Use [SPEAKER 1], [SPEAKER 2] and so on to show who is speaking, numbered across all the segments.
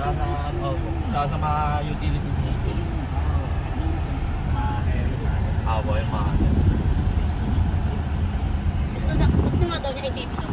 [SPEAKER 1] Tsaka sa mga utility vehicle. Abo yung mga
[SPEAKER 2] Gusto mo daw niya i-baby daw.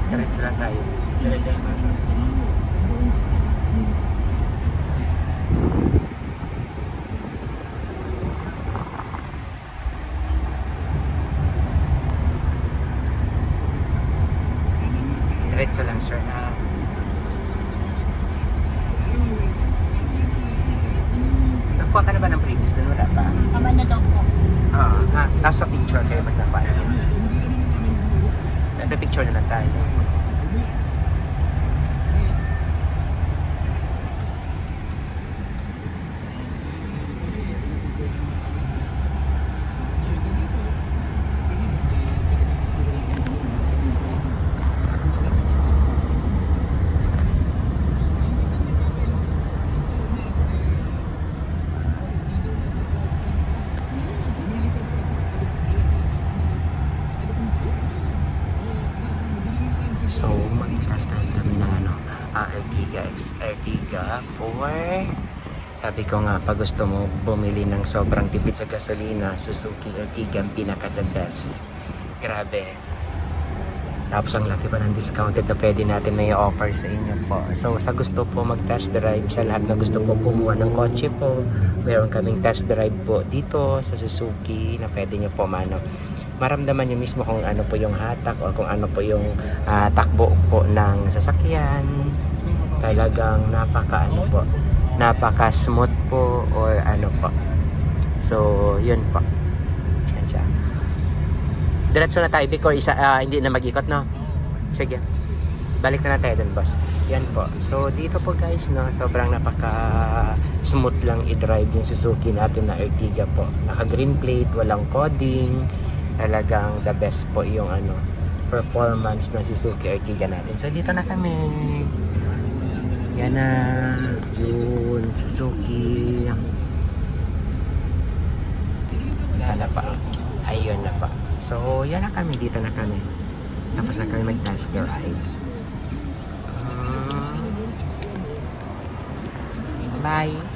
[SPEAKER 3] Diretso lang tayo. Diretso lang, sir. Nagkuha ka na ba ng previous doon? Wala pa?
[SPEAKER 2] Tama na daw po.
[SPEAKER 3] Tapos pa-picture kayo magnapan. Picture na lang tayo. So, mag-test time kami ng Ertiga for sabi ko nga, pag gusto mo bumili ng sobrang tipid sa gasolina, Suzuki Ertiga ang pinaka the best. Grabe. Tapos ang laki pa ng discounted na pwede natin may offer sa inyo po. So, sa gusto po mag-test drive, sa lahat na gusto po kumuha ng kotse po, meron kaming test drive po dito sa Suzuki na pwede nyo po maramdaman nyo mismo kung ano po yung hatak o kung ano po yung takbo po ng sasakyan. Talagang napaka smooth po or ano po. So yun po, yan siya. Diretso na tayo because hindi na mag-ikot, no? Sige, balik na tayo dun, boss. Yan po, so dito po guys, no, sobrang napaka smooth lang i-drive yung Suzuki natin na Ertiga po. Naka green plate, walang coding. Talagang the best po yung performance ng Suzuki Ertiga natin. So dito na kami. Yan na yun, Suzuki. Wala pa. Ayun na pa. So yan na kami, dito na kami. Tapos na kami mag-test drive. Bye.